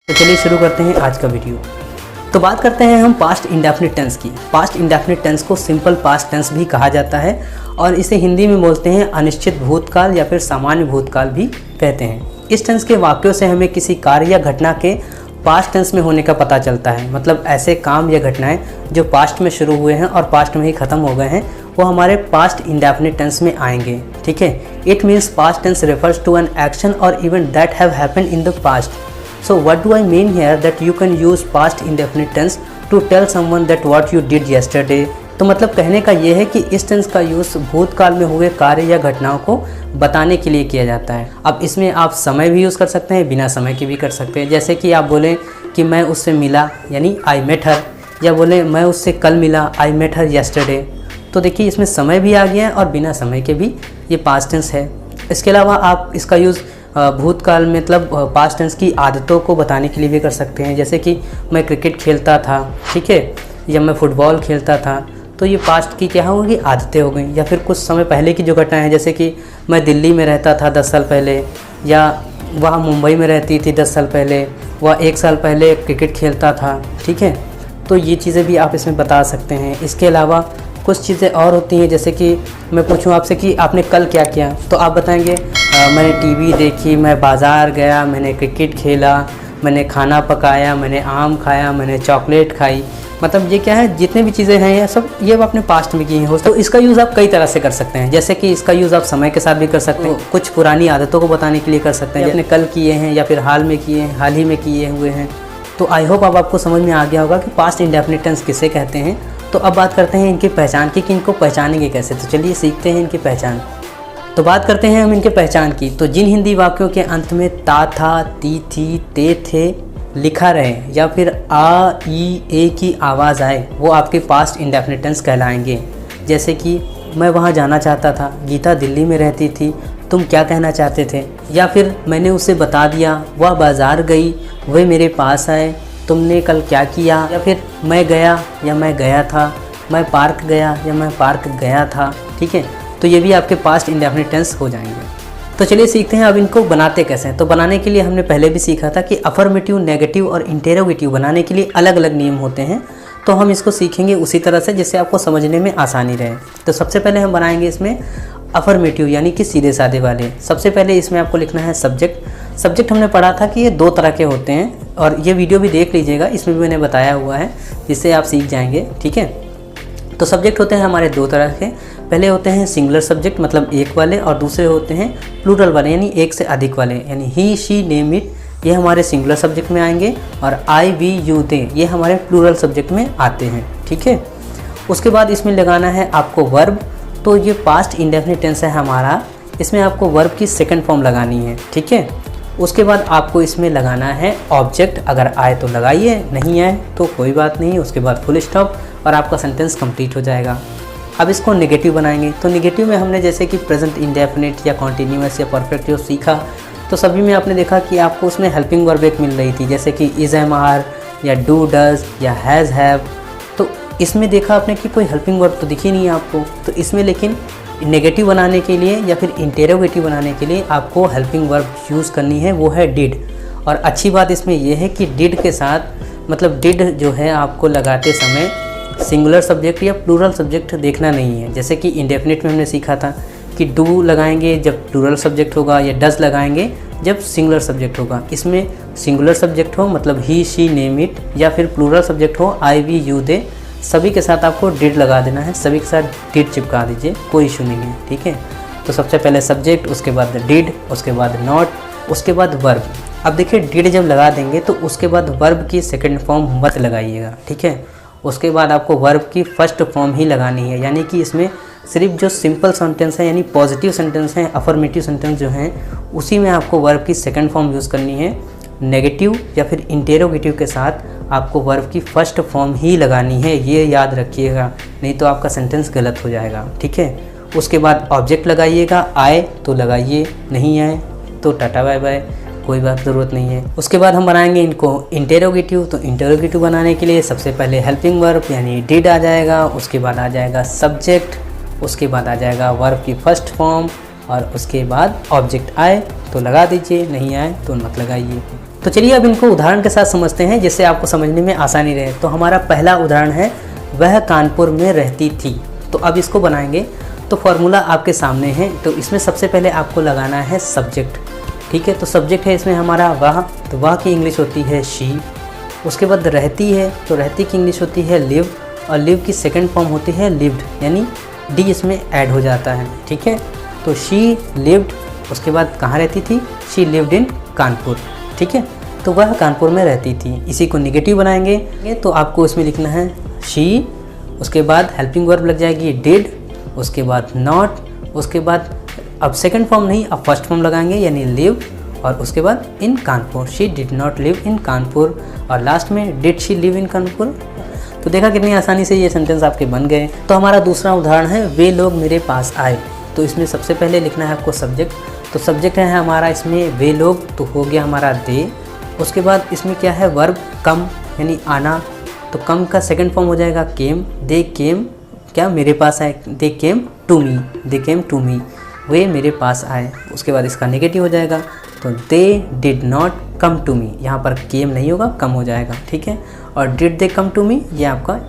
तो चलिए शुरू करते हैं आज का वीडियो। तो बात करते हैं हम पास्ट इंडेफिनिट टेंस की। पास्ट इंडेफिनिट टेंस को सिंपल पास्ट टेंस भी कहा जाता है और इसे हिंदी में बोलते हैं अनिश्चित भूतकाल या फिर सामान्य भूतकाल भी कहते हैं। इस टेंस के वाक्यों से हमें किसी कार्य या घटना के पास्ट टेंस में होने का पता चलता है। मतलब ऐसे काम या घटनाएं जो पास्ट में शुरू हुए हैं और पास्ट में ही ख़त्म हो गए हैं वो हमारे पास्ट इंडेफिनिट टेंस में आएंगे। ठीक है, it means past tense refers to an action और event that have happened in the past. So what do I mean here that you can use past indefinite tense to tell someone that what you did yesterday। तो मतलब कहने का ये है कि इस tense का यूज़ भूतकाल में हुए कार्य या घटनाओं को बताने के लिए किया जाता है। अब इसमें आप समय भी यूज़ कर सकते हैं, बिना समय के भी कर सकते हैं। जैसे कि आप बोलें कि मैं उससे मिला यानी आई मेट हर, या बोलें मैं उससे कल मिला आई मेट हर येस्टरडे। तो देखिए इसमें समय भी आ गया है और बिना समय के भी ये पास्ट टेंस है। इसके अलावा आप इसका यूज़ भूतकाल में मतलब पास्ट टेंस की आदतों को बताने के लिए भी कर सकते हैं। जैसे कि मैं क्रिकेट खेलता था, ठीक है, या मैं फुटबॉल खेलता था, तो ये पास्ट की क्या होगी, आदतें हो गई। या फिर कुछ समय पहले की जो घटना है, जैसे कि मैं दिल्ली में रहता था 10 साल पहले, या वह मुंबई में रहती थी 10 साल पहले, वह 1 साल पहले क्रिकेट खेलता था। ठीक है, तो ये चीज़ें भी आप इसमें बता सकते हैं। इसके अलावा कुछ चीज़ें और होती हैं, जैसे कि मैं पूछूं आपसे कि आपने कल क्या किया, तो आप बताएंगे मैंने टीवी देखी, मैं बाज़ार गया, मैंने क्रिकेट खेला, मैंने खाना पकाया, मैंने आम खाया, मैंने चॉकलेट खाई। मतलब ये क्या है, जितने भी चीज़ें हैं ये सब ये आपने पास्ट में की हैं। तो इसका यूज़ आप कई तरह से कर सकते हैं। जैसे कि इसका यूज़ आप समय के साथ भी कर सकते हैं, कुछ पुरानी आदतों को बताने के लिए कर सकते हैं, आपने कल किए हैं या फिर हाल में किए हैं, हाल ही में किए हुए हैं। तो आई होप अब आपको समझ में आ गया होगा कि पास्ट इंडेफिनिट टेंस किसे कहते हैं। तो अब बात करते हैं इनकी पहचान की कि इनको पहचानेंगे कैसे। तो चलिए सीखते हैं इनकी पहचान। तो बात करते हैं हम इनके पहचान की। तो जिन हिंदी वाक्यों के अंत में ता था, ती थी, ते थे लिखा रहे या फिर आ, ई, ए की आवाज़ आए वो आपके पास्ट इंडेफिनिट टेंस कहलाएंगे। जैसे कि मैं वहाँ जाना चाहता था, गीता दिल्ली में रहती थी, तुम क्या कहना चाहते थे, या फिर मैंने उसे बता दिया, वह बाज़ार गई, वह मेरे पास आए, तुमने कल क्या किया, या फिर मैं गया या मैं गया था, मैं पार्क गया या मैं पार्क गया था। ठीक है, तो ये भी आपके पास्ट इंडेफिनिट टेंस हो जाएंगे। तो चलिए सीखते हैं अब इनको बनाते कैसे हैं। तो बनाने के लिए हमने पहले भी सीखा था कि अफर्मेटिव, नेगेटिव और इंटेरोगेटिव बनाने के लिए अलग अलग नियम होते हैं। तो हम इसको सीखेंगे उसी तरह से जिससे आपको समझने में आसानी रहे। तो सबसे पहले हम बनाएंगे इसमें अफर्मेटिव यानी कि सीधे साधे वाले। सबसे पहले इसमें आपको लिखना है सब्जेक्ट। सब्जेक्ट हमने पढ़ा था कि ये 2 तरह के होते हैं और ये वीडियो भी देख लीजिएगा, इसमें भी मैंने बताया हुआ है, जिससे आप सीख जाएंगे। ठीक है, तो सब्जेक्ट होते हैं हमारे 2 तरह के। पहले होते हैं सिंगुलर सब्जेक्ट मतलब एक वाले, और दूसरे होते हैं प्लूरल वाले यानी एक से अधिक वाले, यानी ही, शी, नेम, इट, ये हमारे सिंगुलर सब्जेक्ट में आएंगे, और आई, वी, यू, दे ये हमारे प्लूरल सब्जेक्ट में आते हैं। ठीक है, उसके बाद इसमें लगाना है आपको वर्ब। तो ये पास्ट इंडेफिनिट टेंस है हमारा, इसमें आपको वर्ब की सेकंड फॉर्म लगानी है। ठीक है, उसके बाद आपको इसमें लगाना है ऑब्जेक्ट, अगर आए तो लगाइए, नहीं आए तो कोई बात नहीं, उसके बाद फुल स्टॉप और आपका सेंटेंस कंप्लीट हो जाएगा। अब इसको नेगेटिव बनाएंगे। तो नेगेटिव में हमने जैसे कि प्रेजेंट इंडेफिनिट या कॉन्टिन्यूअस या परफेक्ट जो सीखा, तो सभी में आपने देखा कि आपको उसमें हेल्पिंग वर्ब एक मिल रही थी, जैसे कि इज़, एम, आर या डू, डज या हैज़, हैव। तो इसमें देखा आपने कि कोई हेल्पिंग वर्ब तो दिखी नहीं है आपको। तो इसमें लेकिन नेगेटिव बनाने के लिए या फिर इंटेरोगेटिव बनाने के लिए आपको हेल्पिंग वर्ब यूज़ करनी है, वो है डिड। और अच्छी बात इसमें यह है कि डिड के साथ मतलब डिड जो है आपको लगाते समय सिंगुलर सब्जेक्ट या प्लूरल सब्जेक्ट देखना नहीं है। जैसे कि इंडेफिनिट में हमने सीखा था कि डू लगाएंगे जब प्लूरल सब्जेक्ट होगा, या डज लगाएंगे जब सिंगुलर सब्जेक्ट होगा। इसमें सिंगुलर सब्जेक्ट हो मतलब ही, शी, नेम, इट, या फिर प्लूरल सब्जेक्ट हो आई, वी, यू, दे, सभी के साथ आपको डिड लगा देना है, सभी के साथ डिड चिपका दीजिए, कोई इशू नहीं है। ठीक है, तो सबसे पहले सब्जेक्ट, उसके बाद डिड, उसके बाद नॉट, उसके बाद वर्ब। अब देखिए डिड जब लगा देंगे तो उसके बाद वर्ब की सेकंड फॉर्म मत लगाइएगा। ठीक है, उसके बाद आपको वर्ब की फर्स्ट फॉर्म ही लगानी है, यानी कि इसमें सिर्फ जो सिंपल सेंटेंस है यानी पॉजिटिव सेंटेंस हैं, अफर्मेटिव सेंटेंस जो हैं, उसी में आपको वर्ब की सेकंड फॉर्म यूज़ करनी है। नेगेटिव या फिर इंटेरोगेटिव के साथ आपको वर्ब की फर्स्ट फॉर्म ही लगानी है, ये याद रखिएगा, नहीं तो आपका सेंटेंस गलत हो जाएगा। ठीक है, उसके बाद ऑब्जेक्ट लगाइएगा, आए तो लगाइए, नहीं आए तो टाटा बाय बाय, कोई बात ज़रूरत नहीं है। उसके बाद हम बनाएंगे इनको इंटेरोगेटिव। तो इंटेरोगेटिव बनाने के लिए सबसे पहले हेल्पिंग वर्ब यानी डिड आ जाएगा, उसके बाद आ जाएगा सब्जेक्ट, उसके बाद आ जाएगा वर्ब की फर्स्ट फॉर्म, और उसके बाद ऑब्जेक्ट आए तो लगा दीजिए, नहीं आए तो मत लगाइए। तो चलिए अब इनको उदाहरण के साथ समझते हैं जिससे आपको समझने में आसानी रहे। तो हमारा पहला उदाहरण है, वह कानपुर में रहती थी। तो अब इसको बनाएंगे। तो फॉर्मूला आपके सामने है। तो इसमें सबसे पहले आपको लगाना है सब्जेक्ट, ठीक है। तो सब्जेक्ट है इसमें हमारा वह, तो वह की इंग्लिश होती है शी। उसके बाद रहती है, तो रहती की इंग्लिश होती है लिव, और लिव की सेकंड फॉर्म होती है लिव्ड, यानी डी इसमें ऐड हो जाता है, ठीक है। तो शी लिव्ड, उसके बाद कहाँ रहती थी, शी लिव्ड इन कानपुर, ठीक है। तो वह कानपुर में रहती थी। इसी को निगेटिव बनाएंगे तो आपको इसमें लिखना है शी, उसके बाद हेल्पिंग वर्ब लग जाएगी डिड, उसके बाद नॉट, उसके बाद अब सेकंड फॉर्म नहीं, अब फर्स्ट फॉर्म लगाएंगे यानी लिव, और उसके बाद in Kanpur, she did not live in Kanpur, और लास्ट में did she live in Kanpur. तो देखा कितनी आसानी से ये सेंटेंस आपके बन गए। तो हमारा दूसरा उदाहरण है, वे लोग मेरे पास आए। तो इसमें सबसे पहले लिखना है आपको सब्जेक्ट। तो सब्जेक्ट है हमारा इसमें वे लोग, तो हो गया हमारा दे। उसके बाद इसमें क्या है, वर्ब कम यानी आना। तो कम का सेकंड फॉर्म हो जाएगा केम, दे केम क्या मेरे पास आए, दे came to me, they came to me, वे मेरे पास आए। उसके बाद इसका नेगेटिव हो जाएगा, तो they did not come to me, यहाँ पर केम नहीं होगा, कम हो जाएगा, ठीक है। और डिड दे कम टू मी, ये आपका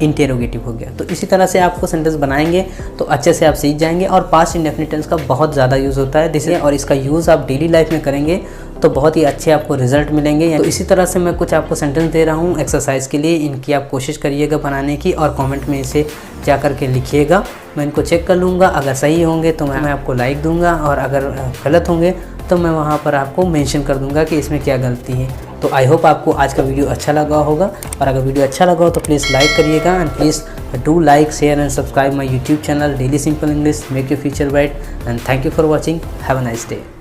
इंटेरोगेटिव हो गया। तो इसी तरह से आपको सेंटेंस बनाएंगे तो अच्छे से आप सीख जाएंगे। और पास्ट इंडेफिनिट टेंस का बहुत ज़्यादा यूज़ होता है जिससे, और इसका यूज़ आप डेली लाइफ में करेंगे तो बहुत ही अच्छे आपको रिजल्ट मिलेंगे। तो इसी तरह से मैं कुछ आपको सेंटेंस दे रहा हूँ एक्सरसाइज के लिए, इनकी आप कोशिश करिएगा बनाने की, और कमेंट में इसे जा कर के लिखिएगा। मैं इनको चेक कर लूँगा, अगर सही होंगे तो मैं आपको लाइक दूँगा, और अगर गलत होंगे तो मैं वहाँ पर आपको मेंशन कर दूँगा कि इसमें क्या गलती है। तो आई होप आपको आज का वीडियो अच्छा लगा होगा, और अगर वीडियो अच्छा लगा हो तो प्लीज़ लाइक करिएगा, and please do like, share and subscribe my YouTube channel daily simple English, make your future bright, and thank you for watching. Have a nice day.